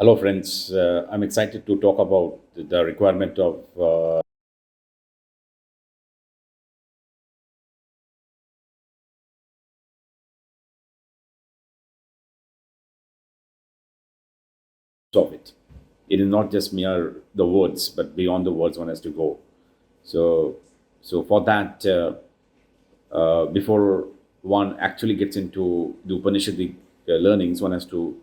Hello, friends. I'm excited to talk about the requirement of it. It is not just mere the words, but beyond the words, one has to go. So, so for that, before one actually gets into the Upanishadic learnings, one has to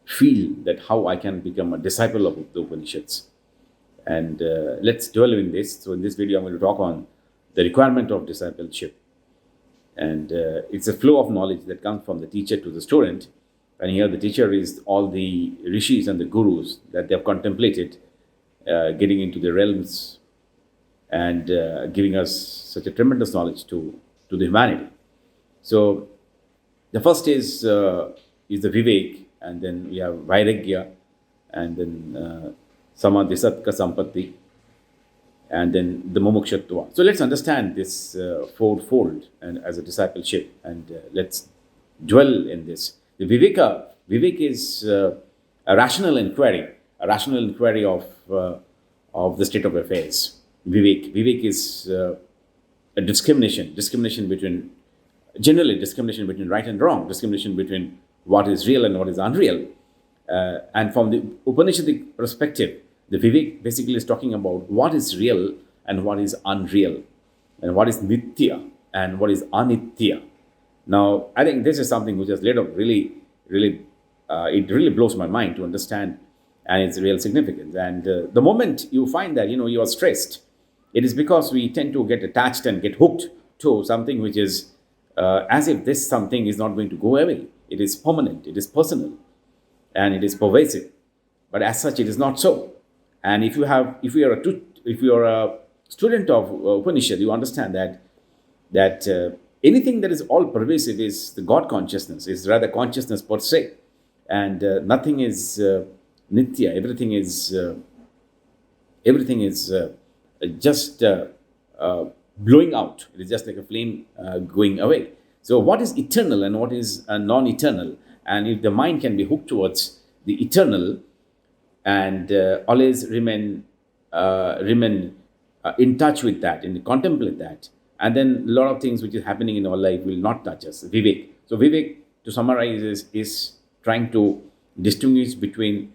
feel that how I can become a disciple of the Upanishads. And let's dwell in this. So, in this video, I'm going to talk on the requirement of discipleship. And it's a flow of knowledge that comes from the teacher to the student. And here the teacher is all the rishis and the gurus that they have contemplated, getting into the realms and giving us such a tremendous knowledge to the humanity. So the first is the vivek, and then we have vairagya, and then samadhisatka sampatti, and then the mumukshatva. So let's understand this fourfold and as a discipleship, and let's dwell in this. The vivek is a rational inquiry of the state of affairs. Vivek is a discrimination between, generally discrimination between right and wrong, discrimination between what is real and what is unreal. And from the Upanishadic perspective, the Vivek basically is talking about what is real and what is unreal, and what is Nitya and what is Anitya. Now, I think this is something which has laid out it really blows my mind to understand, and its real significance. And the moment you find that you are stressed, it is because we tend to get attached and get hooked to something which is as if this something is not going to go away. It is permanent, it is personal, and it is pervasive. But as such, it is not so. And if you are a student of Upanishad, you understand that anything that is all pervasive is the God consciousness, is rather consciousness per se, and nothing is nitya. Everything is just blowing out. It is just like a flame going away. So, what is eternal and what is non-eternal? And if the mind can be hooked towards the eternal and always remain in touch with that and contemplate that, and then a lot of things which is happening in our life will not touch us. Vivek. So, Vivek, to summarize, is trying to distinguish between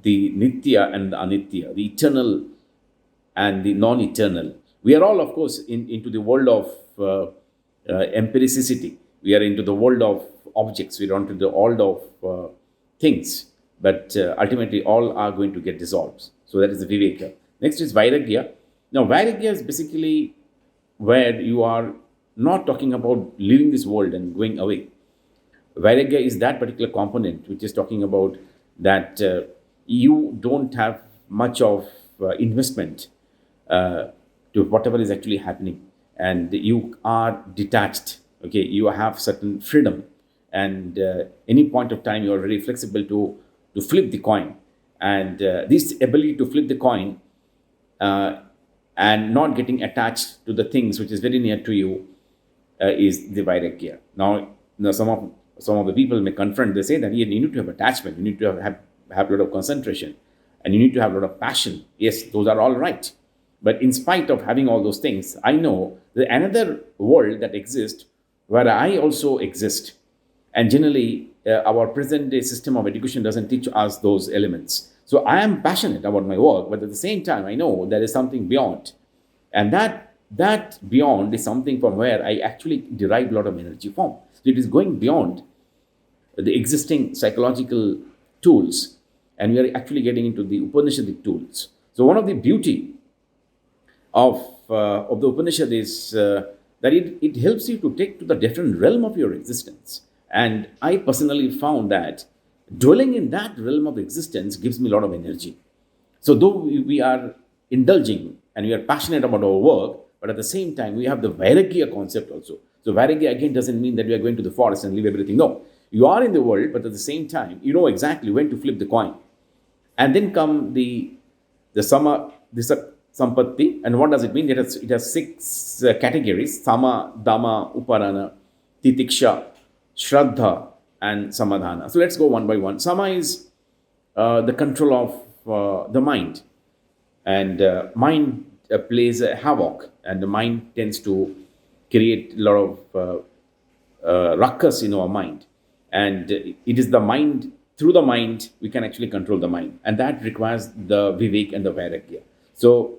the nitya and the anitya, the eternal and the non-eternal. We are all, of course, into the world of empiricity. We are into the world of objects. We are into the world of things. But ultimately, all are going to get dissolved. So that is the viveka. Next is vairagya. Now, vairagya is basically where you are not talking about leaving this world and going away. Vairagya is that particular component which is talking about that you don't have much of investment to whatever is actually happening, and you are detached. Okay, you have certain freedom, and any point of time you are very flexible to flip the coin, and this ability to flip the coin uh, and not getting attached to the things which is very near to you is the vairagya. Now some of the people may confront. They say that you need to have attachment, you need to have a lot of concentration, and you need to have a lot of passion. Yes, those are all right. But in spite of having all those things, I know that another world that exists where I also exist. And generally, our present day system of education doesn't teach us those elements. So I am passionate about my work, but at the same time, I know there is something beyond. And that beyond is something from where I actually derive a lot of energy from. So it is going beyond the existing psychological tools, and we are actually getting into the Upanishadic tools. So one of the beauty of the Upanishad is that it helps you to take to the different realm of your existence. And I personally found that dwelling in that realm of existence gives me a lot of energy. So though we are indulging and we are passionate about our work, but at the same time we have the vairagya concept also. So vairagya again doesn't mean that we are going to the forest and leave everything. No, you are in the world, but at the same time you know exactly when to flip the coin. And then come the sama this sampatti. And what does it mean? It has six categories: sama, dama, uparana, titiksha, shraddha, and samadhana. So let's go one by one. Sama is the control of the mind, and mind plays a havoc, and the mind tends to create a lot of ruckus in our mind, and it is the mind, through the mind we can actually control the mind, and that requires the vivek and the vairagya. So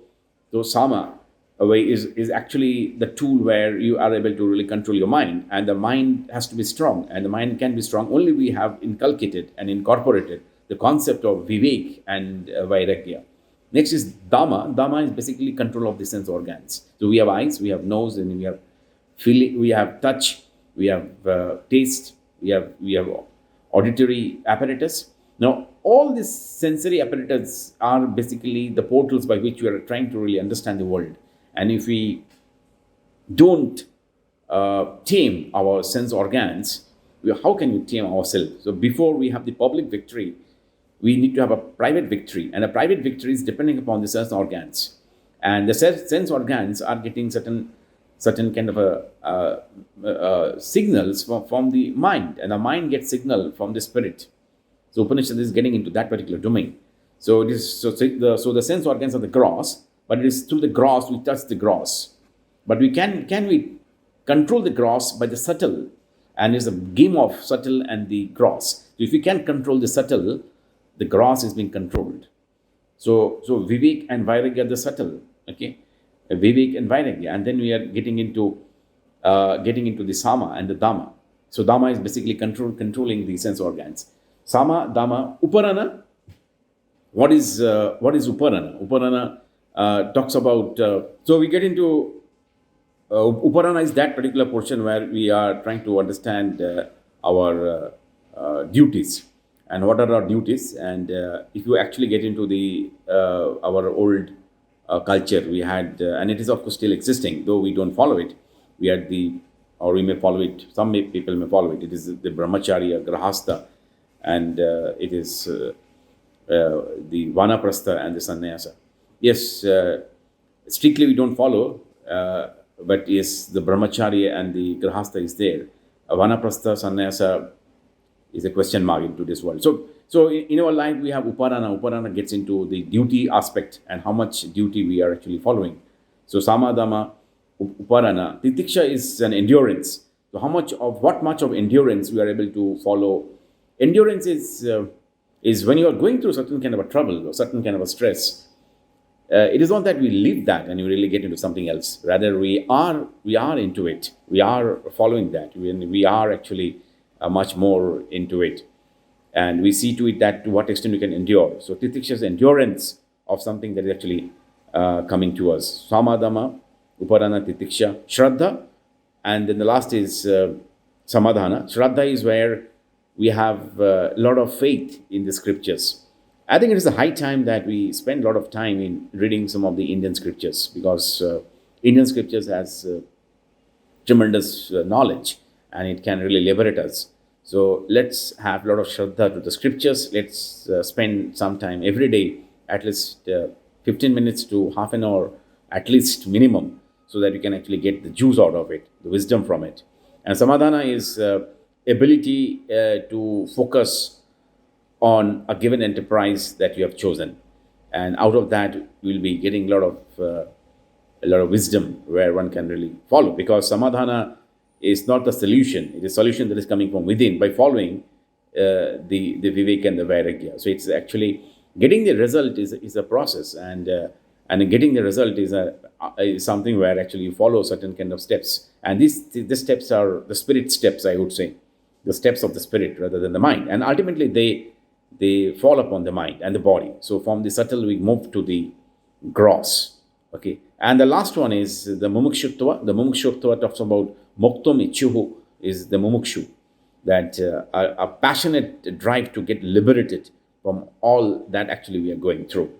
sama way is actually the tool where you are able to really control your mind, and the mind has to be strong, and the mind can be strong only we have inculcated and incorporated the concept of vivek and vairagya. Next is dhamma. Dhamma is basically control of the sense organs. So we have eyes, we have nose, and we have feeling, we have touch, we have taste, we have auditory apparatus. Now, all these sensory apparatus are basically the portals by which we are trying to really understand the world. And if we don't tame our sense organs, how can we tame ourselves? So before we have the public victory, we need to have a private victory, and a private victory is depending upon the sense organs, and the sense organs are getting certain kind of signals from the mind, and the mind gets signal from the spirit. So Upanishad is getting into that particular domain. So it is so the sense organs are the gross, but it is through the gross we touch the gross. But can we control the gross by the subtle? And it's a game of subtle and the gross. So if we can control the subtle, the gross is being controlled. So vivek and vairagya are the subtle. Okay, vivek and vairagya, and then we are getting into the sama and the dhamma. So dhamma is basically controlling the sense organs. Sama, dhamma, uparana. What is uparana? Uparana talks about. So we get into uparana is that particular portion where we are trying to understand our duties, and what are our duties. And if you actually get into the our old culture, we had, and it is of course still existing, though we don't follow it. We had or we may follow it. People may follow it. It is the brahmacharya, grahastha, and it is the vanaprastha and the sannyasa. Yes, strictly we don't follow, but yes, the brahmacharya and the grahastha is there. Vanaprastha, sannyasa is a question mark into this world. So in our life we have uparana. Uparana gets into the duty aspect and how much duty we are actually following. So sama, dhamma, uparana. Titiksha is an endurance. So what much of endurance we are able to follow. Endurance is when you are going through certain kind of a trouble or certain kind of a stress. It is not that we leave that and you really get into something else. Rather, we are into it. We are following that. We are actually much more into it, and we see to it that to what extent we can endure. So titiksha is endurance of something that is actually coming to us. Samadhamma, uparana, titiksha, shraddha, and then the last is samadhana. Shraddha is where we have a lot of faith in the scriptures. I think it is a high time that we spend a lot of time in reading some of the Indian scriptures, because Indian scriptures has tremendous knowledge, and it can really liberate us. So let's have a lot of shraddha to the scriptures. Let's spend some time every day, at least 15 minutes to half an hour, at least minimum, so that you can actually get the juice out of it, the wisdom from it. And samadhana is ability to focus on a given enterprise that you have chosen, and out of that you will be getting a lot of wisdom where one can really follow, because samadhana is not the solution. It is solution that is coming from within by following the vivek and the vairagya. So it's actually getting the result is a process, and getting the result is something where actually you follow certain kind of steps, and these steps are the spirit steps, I would say, the steps of the spirit rather than the mind, and ultimately they fall upon the mind and the body. So from the subtle we move to the gross. Okay, and the last one is the mumukshutva. The mumukshutva talks about moktum ichuhu, is the mumukshu, that a passionate drive to get liberated from all that actually we are going through.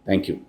Thank you.